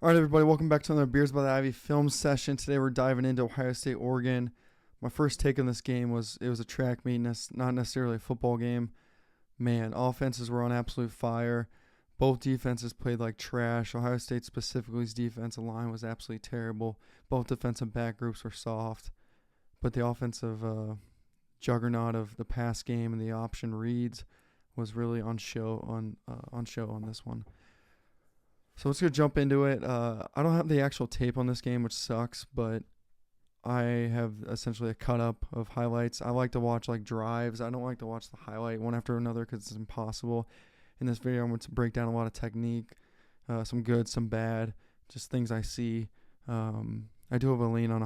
All right, everybody, welcome back to another Beers by the Ivy film session. Today we're diving into Ohio State, Oregon. My first take on this game was it was a track meet, not necessarily a football game. Man, offenses were on absolute fire. Both defenses played like trash. Ohio State specifically's defensive line was absolutely terrible. Both defensive back groups were soft, but the offensive juggernaut of the pass game and the option reads was really on show on this one. So let's go jump into it. I don't have the actual tape on this game, which sucks, but I have essentially a cut up of highlights. I like to watch like drives. I don't like to watch the highlight one after another because it's impossible. In this video, I'm going to break down a lot of technique, some good, some bad, just things I see. I do have a lean on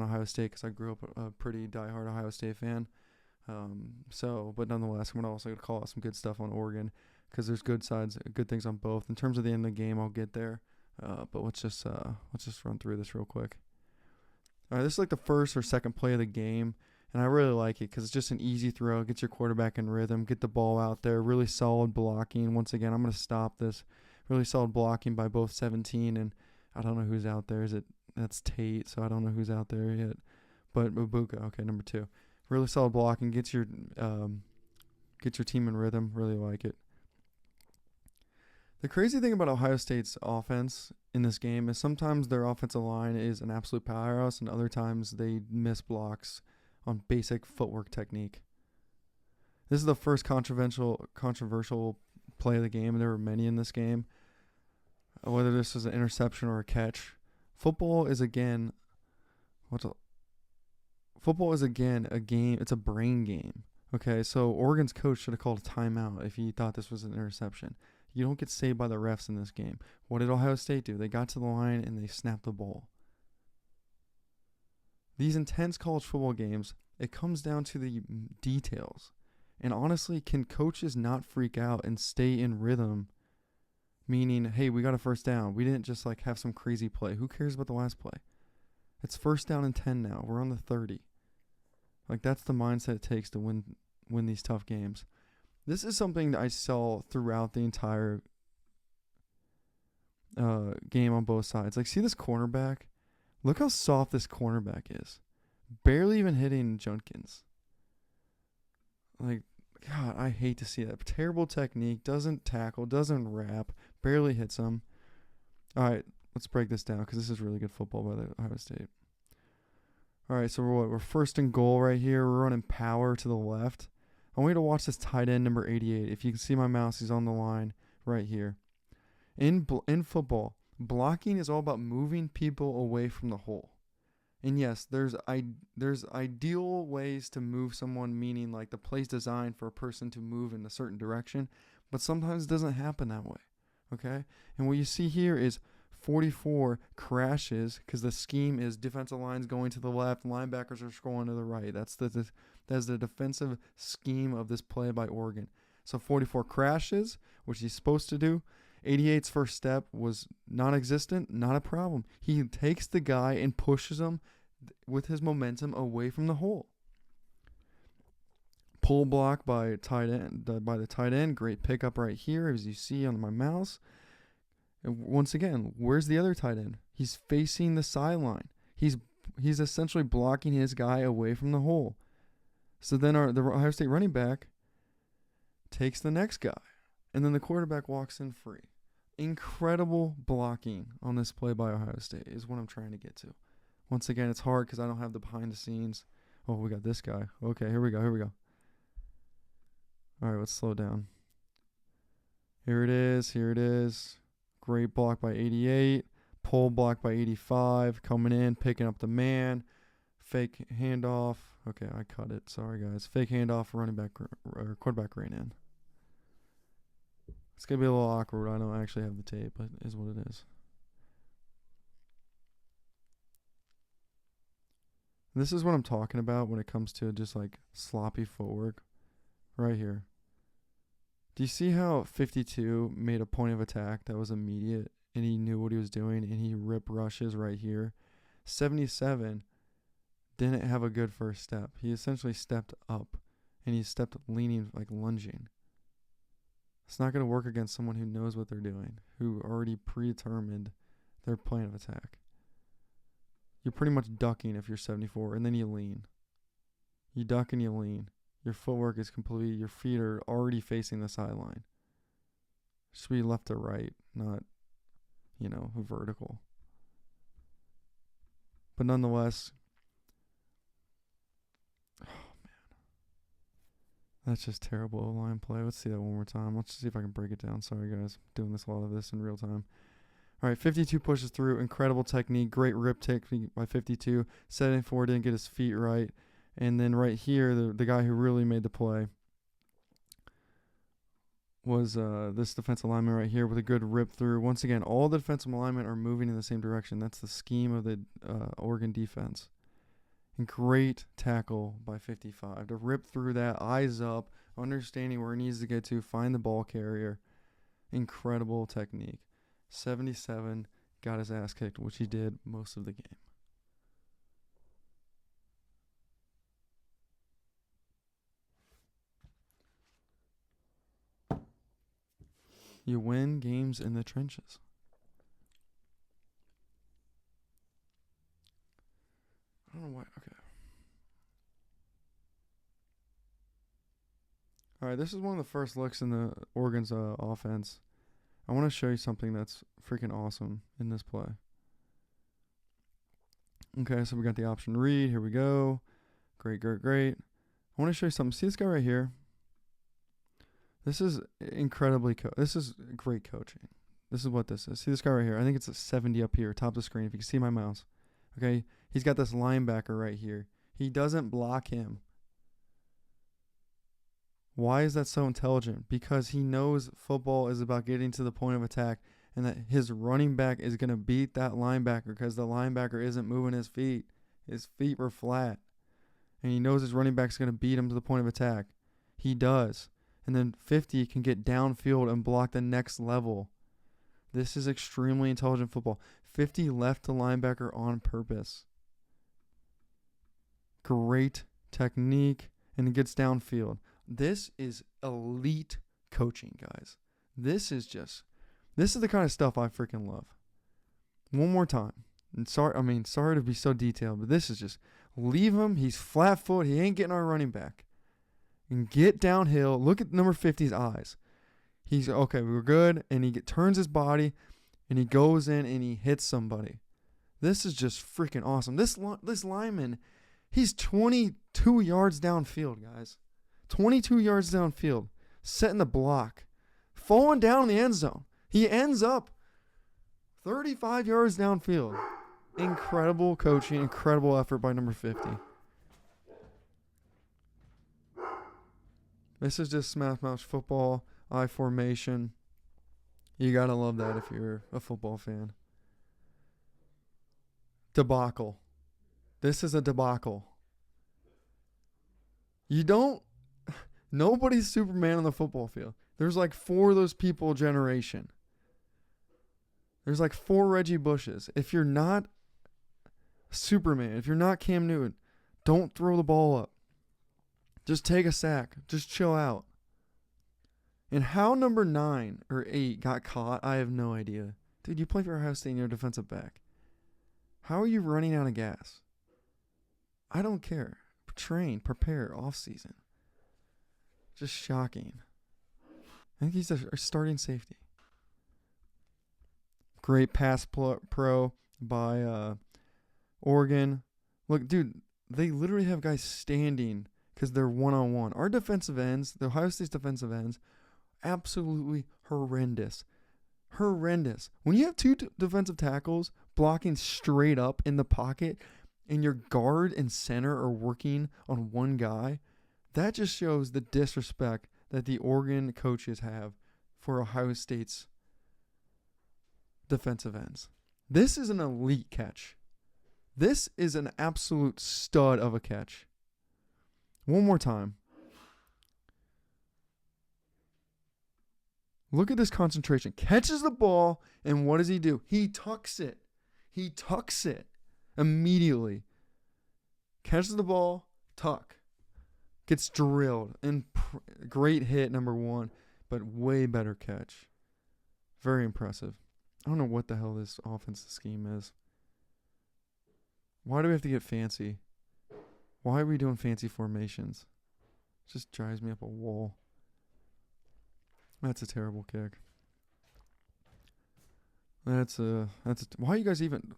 Ohio State because I grew up a pretty diehard Ohio State fan. But nonetheless, I'm also going to call out some good stuff on Oregon because there's good things on both. In terms of the end of the game, I'll get there. But let's just run through this real quick. All right, this is like the first or second play of the game, and I really like it because it's just an easy throw, gets your quarterback in rhythm, get the ball out there, really solid blocking. Once again, I'm going to stop this. Really solid blocking by both 17 and I don't know who's out there. That's Tate, so I don't know who's out there yet. But Mabuka, okay, number 2. Really solid blocking, gets your team in rhythm. Really like it. The crazy thing about Ohio State's offense in this game is sometimes their offensive line is an absolute powerhouse, and other times they miss blocks on basic footwork technique. This is the first controversial play of the game, and there were many in this game. Whether this was an interception or a catch, football is again a game. It's a brain game. Okay, so Oregon's coach should have called a timeout if he thought this was an interception. You don't get saved by the refs in this game. What did Ohio State do? They got to the line and they snapped the ball. These intense college football games, it comes down to the details. And honestly, can coaches not freak out and stay in rhythm? Meaning, hey, we got a first down. We didn't just like have some crazy play. Who cares about the last play? It's first down and 10 now. We're on the 30. Like that's the mindset it takes to win these tough games. This is something that I saw throughout the entire game on both sides. Like, see this cornerback? Look how soft this cornerback is. Barely even hitting Junkins. Like, God, I hate to see that. Terrible technique. Doesn't tackle. Doesn't wrap. Barely hits him. All right, let's break this down because this is really good football by the Ohio State. All right, so we're first and goal right here. We're running power to the left. I want you to watch this tight end number 88. If you can see my mouse, he's on the line right here. In football, blocking is all about moving people away from the hole. And yes, there's ideal ways to move someone, meaning like the play's designed for a person to move in a certain direction, but sometimes it doesn't happen that way. Okay? And what you see here is 44 crashes because the scheme is defensive lines going to the left, linebackers are going to the right. That's the defensive scheme of this play by Oregon. So 44 crashes, which he's supposed to do. 88's first step was non-existent, not a problem. He takes the guy and pushes him with his momentum away from the hole. Pull block by the tight end, great pickup right here as you see on my mouse. And once again, where's the other tight end? He's facing the sideline. He's essentially blocking his guy away from the hole. So then the Ohio State running back takes the next guy, and then the quarterback walks in free. Incredible blocking on this play by Ohio State is what I'm trying to get to. Once again, it's hard because I don't have the behind the scenes. Oh, we got this guy. Okay, here we go. All right, let's slow down. Here it is. Great block by 88. Pull block by 85. Coming in, picking up the man. Fake handoff. Okay, I cut it. Sorry, guys. Fake handoff, running back or quarterback ran in. It's going to be a little awkward. I don't actually have the tape, but it is what it is. This is what I'm talking about when it comes to just like sloppy footwork. Right here. Do you see how 52 made a point of attack that was immediate and he knew what he was doing and he rip rushes right here? 77 didn't have a good first step. He essentially stepped up and he stepped leaning, like lunging. It's not going to work against someone who knows what they're doing, who already predetermined their plan of attack. You're pretty much ducking if you're 74, and then you lean. You duck and you lean. Your footwork is complete. Your feet are already facing the sideline. Should be left to right, not, vertical. But nonetheless, oh man, that's just terrible line play. Let's see that one more time. Let's see if I can break it down. Sorry guys, doing a lot of this in real time. All right, 52 pushes through. Incredible technique. Great rip technique by 52. 74 didn't get his feet right. And then right here, the guy who really made the play was this defensive lineman right here with a good rip through. Once again, all the defensive linemen are moving in the same direction. That's the scheme of the Oregon defense. And great tackle by 55 to rip through that, eyes up, understanding where he needs to get to, find the ball carrier. Incredible technique. 77 got his ass kicked, which he did most of the game. You win games in the trenches. I don't know why. Okay. All right, this is one of the first looks in the Oregon's offense. I want to show you something that's freaking awesome in this play. Okay, so we got the option read. Here we go. Great. I want to show you something. See this guy right here? This is this is great coaching. This is what this is. See this guy right here? I think it's a 70 up here, top of the screen, if you can see my mouse. Okay, he's got this linebacker right here. He doesn't block him. Why is that so intelligent? Because he knows football is about getting to the point of attack and that his running back is going to beat that linebacker because the linebacker isn't moving his feet. His feet were flat. And he knows his running back's going to beat him to the point of attack. He does. And then 50 can get downfield and block the next level. This is extremely intelligent football. 50 left the linebacker on purpose. Great technique, and it gets downfield. This is elite coaching, guys. This is the kind of stuff I freaking love. One more time. And sorry to be so detailed, but this is just leave him. He's flat foot. He ain't getting our running back. And get downhill. Look at number 50's eyes. He's okay. We're good. And he turns his body, and he goes in and he hits somebody. This is just freaking awesome. This lineman, he's 22 yards downfield, guys. 22 yards downfield, setting the block, falling down in the end zone. He ends up 35 yards downfield. Incredible coaching, incredible effort by number 50. This is just smash mouth football, I formation. You gotta love that if you're a football fan. Debacle. This is a debacle. Nobody's Superman on the football field. There's like 4 of those people a generation. There's like 4 Reggie Bushes. If you're not Superman, if you're not Cam Newton, don't throw the ball up. Just take a sack. Just chill out. And how number 9 or 8 got caught, I have no idea. Dude, you play for Ohio State and you're a defensive back. How are you running out of gas? I don't care. Train, prepare, off season. Just shocking. I think he's a starting safety. Great pass pro by Oregon. Look, dude, they literally have guys standing because they're one-on-one. Our defensive ends, the Ohio State's defensive ends, absolutely horrendous. Horrendous. When you have 2 defensive tackles blocking straight up in the pocket and your guard and center are working on one guy, that just shows the disrespect that the Oregon coaches have for Ohio State's defensive ends. This is an elite catch. This is an absolute stud of a catch. One more time. Look at this concentration. Catches the ball, and what does he do? He tucks it. He tucks it immediately. Catches the ball, tuck. Gets drilled. And great hit, number 1, but way better catch. Very impressive. I don't know what the hell this offensive scheme is. Why do we have to get fancy? Why are we doing fancy formations? It just drives me up a wall. That's a terrible kick. Why are you guys even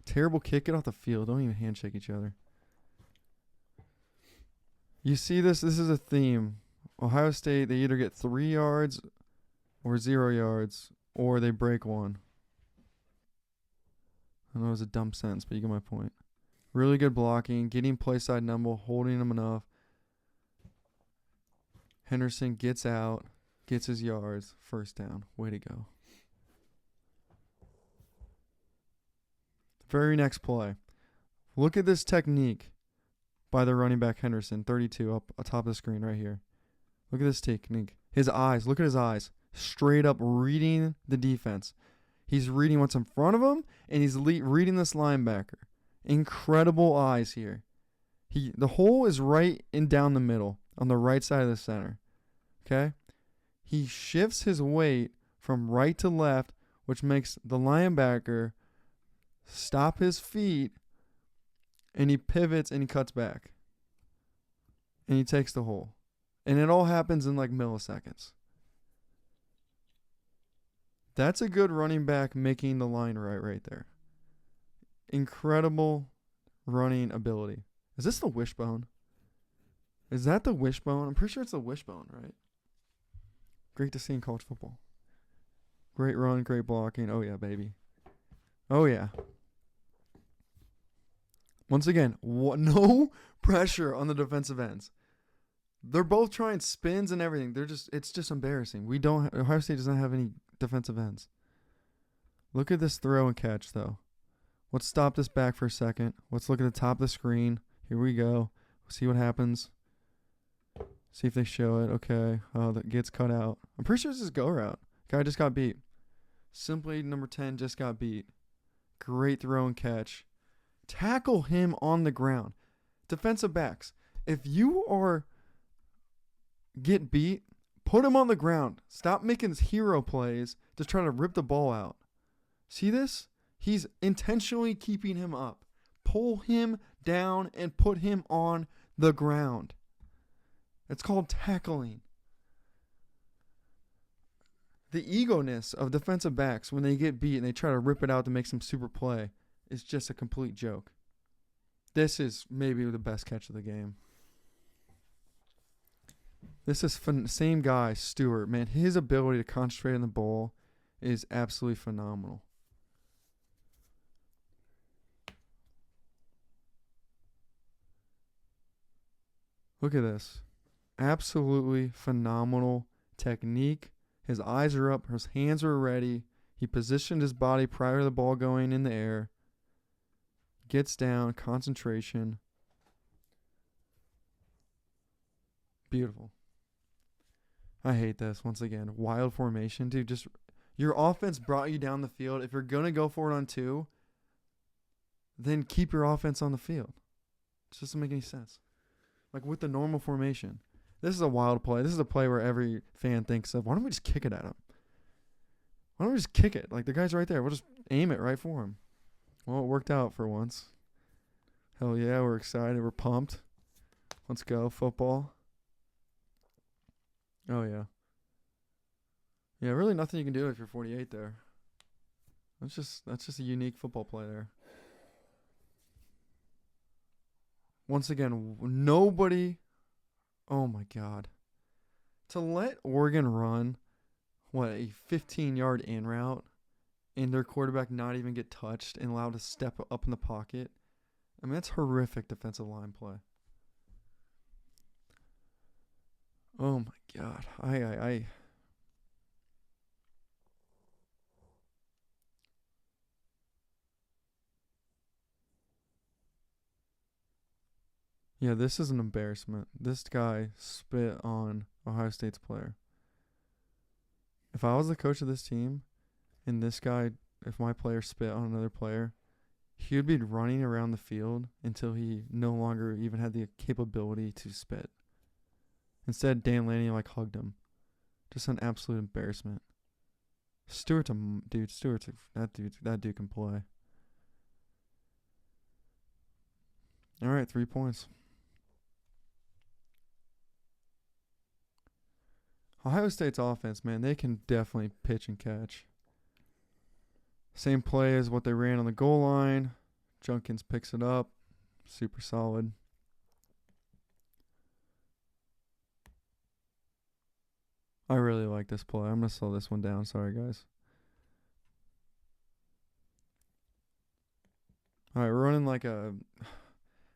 terrible kick? Get off the field. Don't even handshake each other. You see this? This is a theme. Ohio State, they either get 3 yards or 0 yards, or they break one. I know it was a dumb sentence, but you get my point. Really good blocking, getting play side number, holding him enough. Henderson gets out, gets his yards, first down. Way to go. Very next play. Look at this technique by the running back Henderson, 32, up atop of the screen right here. Look at this technique. His eyes, look at his eyes. Straight up reading the defense. He's reading what's in front of him, and he's reading this linebacker. Incredible eyes here. The hole is right in down the middle, on the right side of the center. Okay? He shifts his weight from right to left, which makes the linebacker stop his feet, and he pivots and he cuts back. And he takes the hole. And it all happens in like milliseconds. That's a good running back making the line right there. Incredible running ability. Is this the wishbone? Is that the wishbone? I'm pretty sure it's the wishbone, right? Great to see in college football. Great run, great blocking. Oh, yeah, baby. Oh, yeah. Once again, no pressure on the defensive ends. They're both trying spins and everything. It's just embarrassing. Ohio State doesn't have any defensive ends. Look at this throw and catch, though. Let's stop this back for a second. Let's look at the top of the screen. Here we go. See what happens. See if they show it. Okay. Oh, that gets cut out. I'm pretty sure this is go route. Guy just got beat. Simply number 10 just got beat. Great throw and catch. Tackle him on the ground. Defensive backs. If you get beat, put him on the ground. Stop making hero plays to try to rip the ball out. See this? He's intentionally keeping him up. Pull him down and put him on the ground. It's called tackling. The ego-ness of defensive backs when they get beat and they try to rip it out to make some super play is just a complete joke. This is maybe the best catch of the game. This is same guy, Stewart. Man, his ability to concentrate on the ball is absolutely phenomenal. Look at this. Absolutely phenomenal technique. His eyes are up. His hands are ready. He positioned his body prior to the ball going in the air. Gets down. Concentration. Beautiful. I hate this. Once again, wild formation. Dude, just your offense brought you down the field. If you're going to go for it on 2, then keep your offense on the field. It doesn't make any sense. Like with the normal formation. This is a wild play. This is a play where every fan thinks of, why don't we just kick it at him? Why don't we just kick it? Like the guy's right there. We'll just aim it right for him. Well, it worked out for once. Hell yeah, we're excited. We're pumped. Let's go. Football. Oh, yeah. Yeah, really nothing you can do if you're 48 there. That's just a unique football play there. Once again, nobody. Oh, my God. To let Oregon run, a 15-yard in route and their quarterback not even get touched and allowed to step up in the pocket. I mean, that's horrific defensive line play. Oh, my God. Yeah, this is an embarrassment. This guy spit on Ohio State's player. If I was the coach of this team and if my player spit on another player, he would be running around the field until he no longer even had the capability to spit. Instead, Dan Lanning hugged him. Just an absolute embarrassment. That dude can play. All right, 3 points. Ohio State's offense, man, they can definitely pitch and catch. Same play as what they ran on the goal line. Junkins picks it up. Super solid. I really like this play. I'm going to slow this one down. Sorry, guys. All right, we're running like a,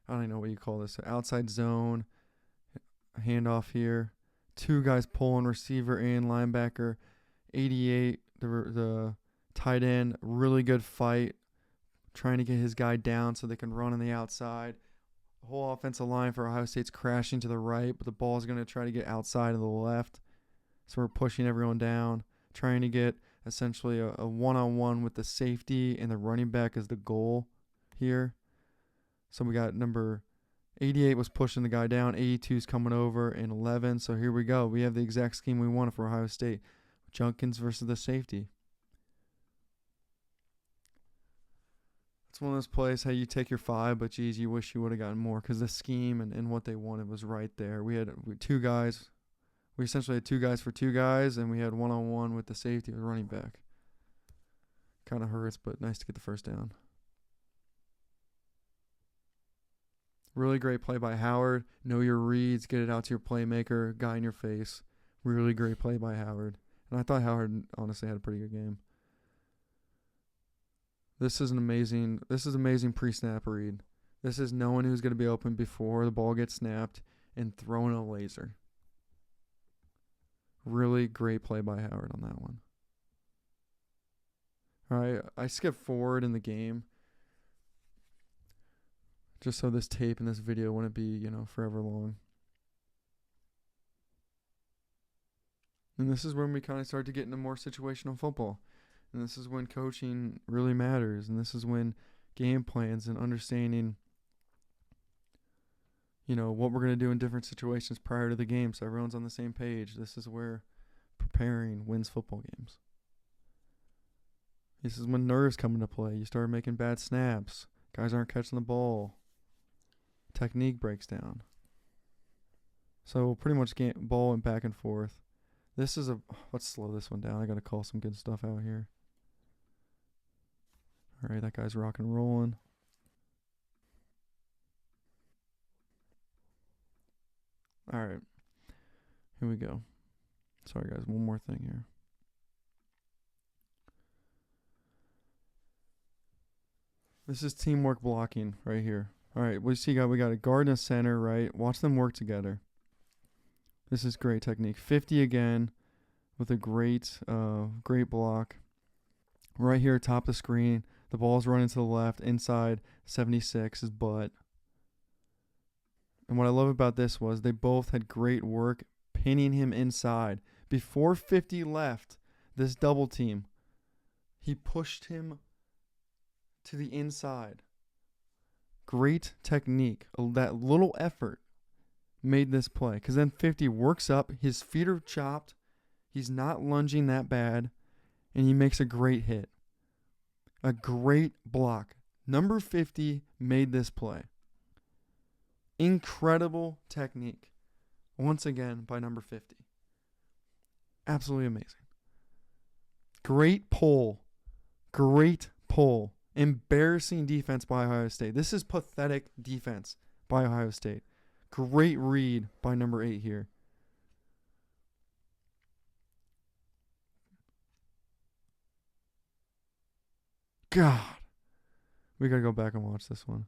I don't even know what you call this, outside zone. Handoff here. 2 guys pulling receiver and linebacker. 88, the tight end, really good fight. Trying to get his guy down so they can run on the outside. The whole offensive line for Ohio State's crashing to the right, but the ball is going to try to get outside of the left. So we're pushing everyone down, trying to get essentially a one-on-one with the safety and the running back as the goal here. So we got number 88 was pushing the guy down, 82 is coming over, and 11. So here we go. We have the exact scheme we wanted for Ohio State. Junkins versus the safety. It's one of those plays, hey, you take your 5, but geez, you wish you would have gotten more because the scheme and what they wanted was right there. We had 2 guys. We essentially had 2 guys for 2 guys, and we had one-on-one with the safety or running back. Kind of hurts, but nice to get the first down. Really great play by Howard. Know your reads. Get it out to your playmaker. Guy in your face. Really great play by Howard. And I thought Howard honestly had a pretty good game. This is amazing pre-snap read. This is knowing who's going to be open before the ball gets snapped and throwing a laser. Really great play by Howard on that one. All right, I skipped forward in the game just so this tape and this video wouldn't be, forever long. And this is when we kind of start to get into more situational football. And this is when coaching really matters. And this is when game plans and understanding, what we're going to do in different situations prior to the game so everyone's on the same page. This is where preparing wins football games. This is when nerves come into play. You start making bad snaps. Guys aren't catching the ball. Technique breaks down. So pretty much ball and back and forth. Let's slow this one down. I got to call some good stuff out here. All right, that guy's rock and rolling. All right, here we go. Sorry, guys, one more thing here. This is teamwork blocking right here. All right, we got a guard and a center, right? Watch them work together. This is great technique. 50 again with a great block. Right here, top of the screen. The ball's running to the left, inside 76's butt. And what I love about this was they both had great work pinning him inside. Before 50 left, this double team, he pushed him to the inside. Great technique. That little effort made this play. Because then 50 works up, his feet are chopped, he's not lunging that bad, and he makes a great hit. A great block. Number 50 made this play. Incredible technique. Once again by number 50. Absolutely amazing. Great pull. Great pull. Embarrassing defense by Ohio State. This is pathetic defense by Ohio State. Great read by number 8 here. God. We got to go back and watch this one.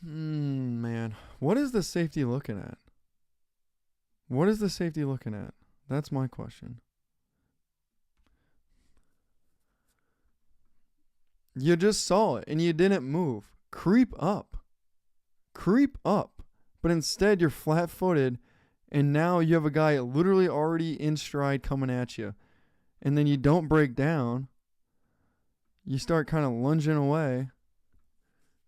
Man. What is the safety looking at? What is the safety looking at? That's my question. You just saw it and you didn't move. Creep up. Creep up. But instead you're flat-footed and now you have a guy literally already in stride coming at you. And then you don't break down. you start kind of lunging away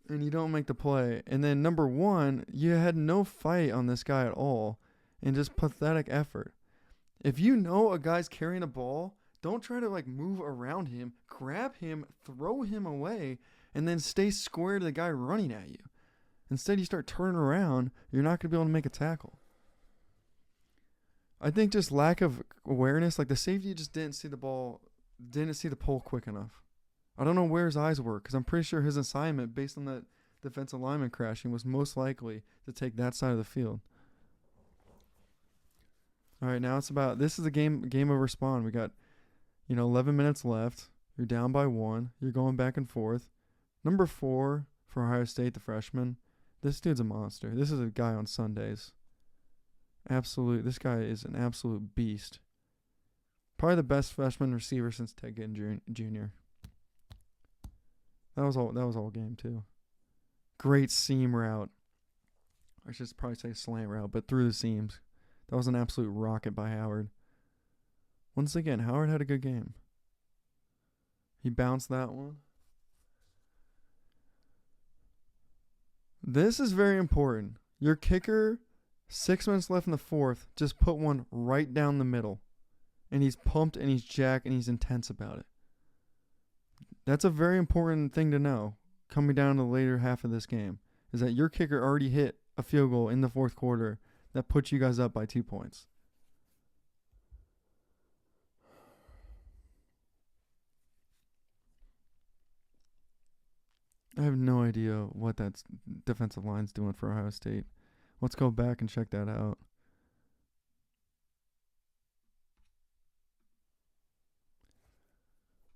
and you don't make the play. And then number one, you had no fight on this guy at all and just pathetic effort. If you know a guy's carrying a ball, don't try to like move around him. Grab him, throw him away, and then stay square to the guy running at you. Instead, you start turning around, you're not going to be able to make a tackle. I think just lack of awareness, like the safety just didn't see the ball, didn't see the pole quick enough. I don't know where his eyes were because I'm pretty sure his assignment, based on that defensive lineman crashing, was most likely to take that side of the field. All right, now this is a game over spawn. We got, 11 minutes left. You're down by 1. You're going back and forth. Number 4 for Ohio State, the freshman. This dude's a monster. This is a guy on Sundays. This guy is an absolute beast. Probably the best freshman receiver since Ted Ginn Jr. That was all game too. Great seam route. I should probably say slant route, but through the seams. That was an absolute rocket by Howard. Once again, Howard had a good game. He bounced that one. This is very important. Your kicker, 6 minutes left in the fourth, just put one right down the middle. And he's pumped and he's jacked and he's intense about it. That's a very important thing to know coming down to the later half of this game, is that your kicker already hit a field goal in the fourth quarter that puts you guys up by 2 points. I have no idea what that defensive line's doing for Ohio State. Let's go back and check that out.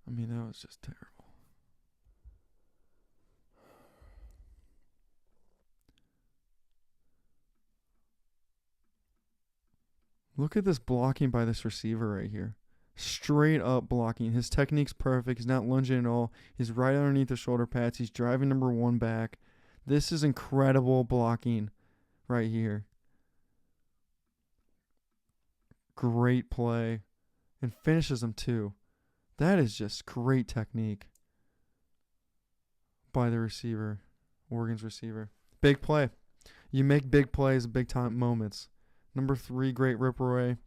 I mean, that was just terrible. Look at this blocking by this receiver right here. Straight up blocking. His technique's perfect. He's not lunging at all. He's right underneath the shoulder pads. He's driving number 1 back. This is incredible blocking right here. Great play. And finishes him too. That is just great technique by the receiver. Oregon's receiver. Big play. You make big plays, big time moments. Number 3, great rip away.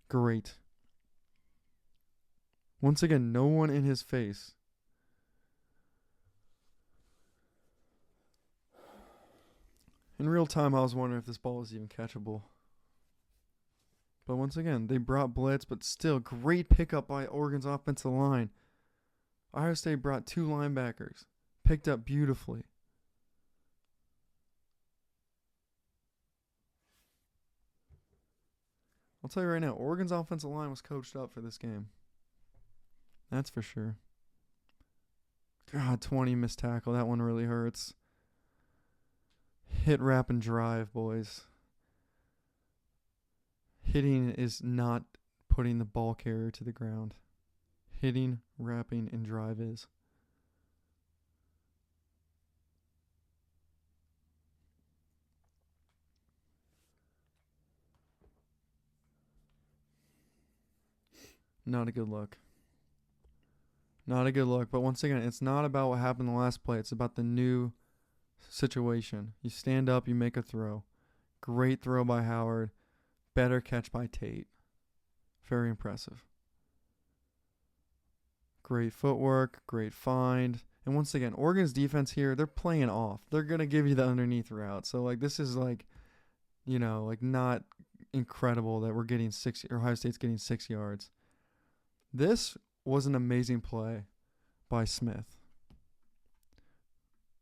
Great. Once again, no one in his face. In real time, I was wondering if this ball was even catchable. But once again, they brought blitz, but still, great pickup by Oregon's offensive line. Ohio State brought 2 linebackers. Picked up beautifully. I'll tell you right now, Oregon's offensive line was coached up for this game. That's for sure. God, 20 missed tackle. That one really hurts. Hit, wrap, and drive, boys. Hitting is not putting the ball carrier to the ground. Hitting, wrapping, and drive is. Not a good look. Not a good look. But once again, it's not about what happened in the last play. It's about the new situation. You stand up, you make a throw. Great throw by Howard. Better catch by Tate. Very impressive. Great footwork. Great find. And once again, Oregon's defense here, they're playing off. They're going to give you the underneath route. So, this is not incredible that we're getting Ohio State's getting 6 yards. This was an amazing play by Smith.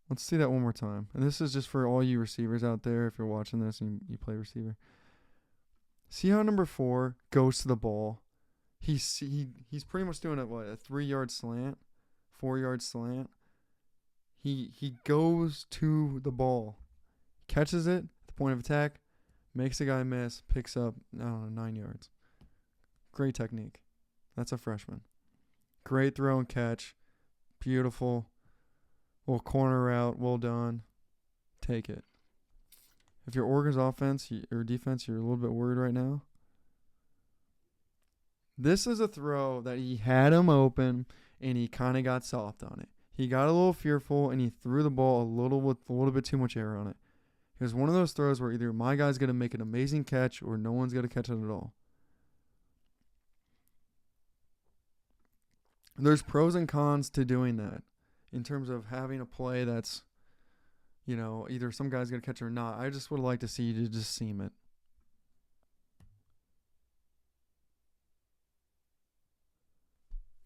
Let's see that one more time. And this is just for all you receivers out there, if you're watching this and you play receiver. See how number 4 goes to the ball? He's pretty much doing a 3-yard slant, 4-yard slant. He goes to the ball, catches it at the point of attack, makes a guy miss, picks up 9 yards. Great technique. That's a freshman. Great throw and catch. Beautiful. Little corner route. Well done. Take it. If you're Oregon's offense or defense, you're a little bit worried right now. This is a throw that he had him open, and he kind of got soft on it. He got a little fearful, and he threw the ball with a little bit too much air on it. It was one of those throws where either my guy's going to make an amazing catch or no one's going to catch it at all. There's pros and cons to doing that in terms of having a play that's, either some guy's going to catch it or not. I just would like to see you to just seam it.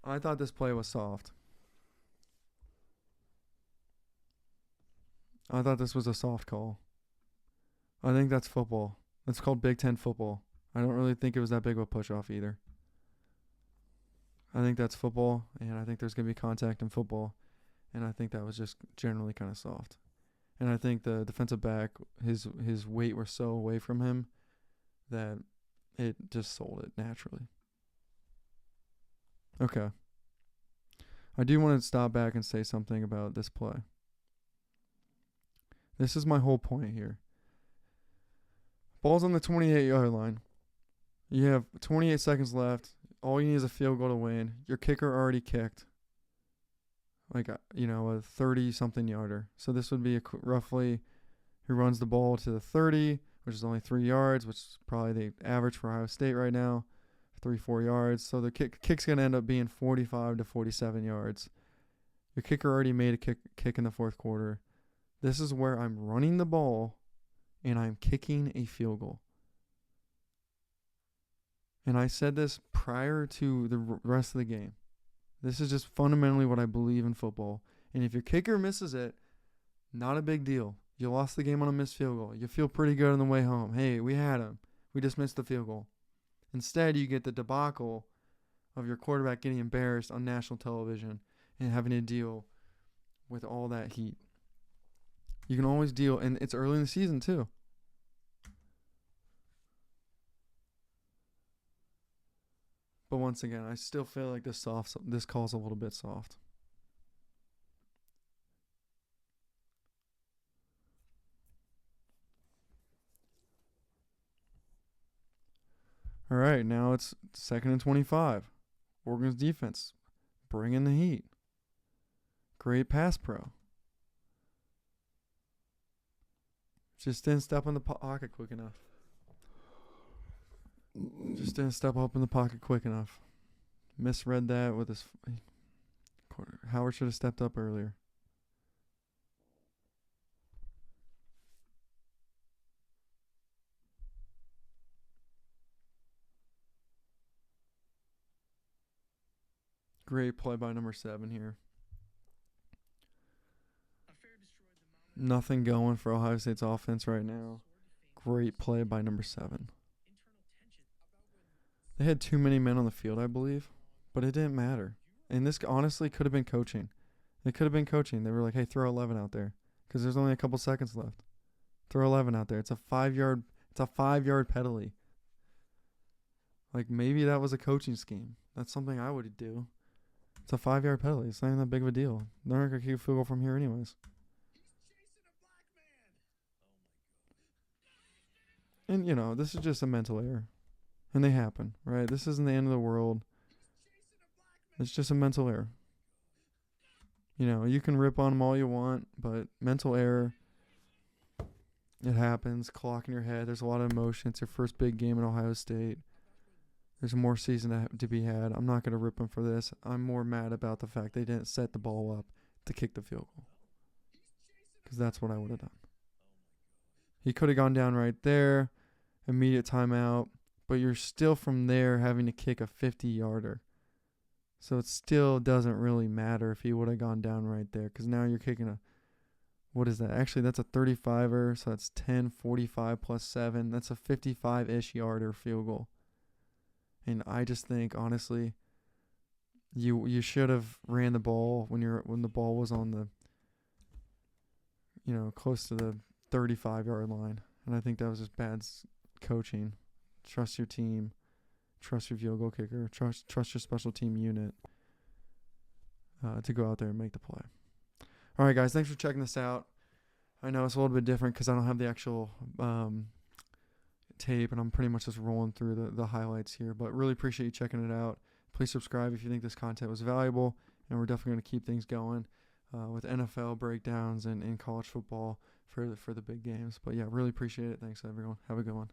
I thought this play was soft. I thought this was a soft call. I think that's football. It's called Big Ten football. I don't really think it was that big of a push-off either. I think that's football, and I think there's going to be contact in football, and I think that was just generally kind of soft. And I think the defensive back, his weight was so away from him that it just sold it naturally. Okay. I do want to stop back and say something about this play. This is my whole point here. Ball's on the 28-yard line. You have 28 seconds left. All you need is a field goal to win. Your kicker already kicked, a 30-something yarder. So this would be roughly, he runs the ball to the 30, which is only 3 yards, which is probably the average for Ohio State right now, 3-4 yards. So the kick's going to end up being 45 to 47 yards. Your kicker already made a kick in the fourth quarter. This is where I'm running the ball and I'm kicking a field goal. And I said this prior to the rest of the game. This is just fundamentally what I believe in football. And if your kicker misses it, not a big deal. You lost the game on a missed field goal. You feel pretty good on the way home. Hey, we had him. We just missed the field goal. Instead, you get the debacle of your quarterback getting embarrassed on national television and having to deal with all that heat. You can always deal, and it's early in the season too. But once again, I still feel like this call's a little bit soft. All right, now it's 2nd and 25. Oregon's defense, bring in the heat. Great pass pro. Just didn't step in the pocket quick enough. Just didn't step up in the pocket quick enough. Misread that with his quarter. Howard should have stepped up earlier. Great play by number 7 here. Nothing going for Ohio State's offense right now. Great play by number 7. They had too many men on the field, I believe, but it didn't matter. And this honestly could have been coaching. It could have been coaching. They were like, hey, throw 11 out there because there's only a couple seconds left. Throw 11 out there. It's a 5-yard penalty. Like maybe that was a coaching scheme. That's something I would do. It's a 5-yard penalty. It's not even that big of a deal. They're not going to kick a field goal from here anyways. And, this is just a mental error. And they happen, right? This isn't the end of the world. It's just a mental error. You can rip on them all you want, but mental error, it happens. Clock in your head. There's a lot of emotion. It's your first big game in Ohio State. There's more season to be had. I'm not going to rip them for this. I'm more mad about the fact they didn't set the ball up to kick the field goal. Because that's what I would have done. He could have gone down right there. Immediate timeout. But you're still from there having to kick a 50-yarder. So it still doesn't really matter if he would have gone down right there. Because now you're kicking what is that? Actually, that's a 35er. So that's 10, 45 plus 7. That's a 55-ish yarder field goal. And I just think, honestly, you should have ran the ball when the ball was on the, close to the 35-yard line. And I think that was just bad coaching. Trust your team. Trust your field goal kicker. Trust your special team unit to go out there and make the play. All right, guys. Thanks for checking this out. I know it's a little bit different because I don't have the actual tape, and I'm pretty much just rolling through the highlights here. But really appreciate you checking it out. Please subscribe if you think this content was valuable. and we're definitely going to keep things going with NFL breakdowns and college football for the big games. But yeah, really appreciate it. Thanks everyone. Have a good one.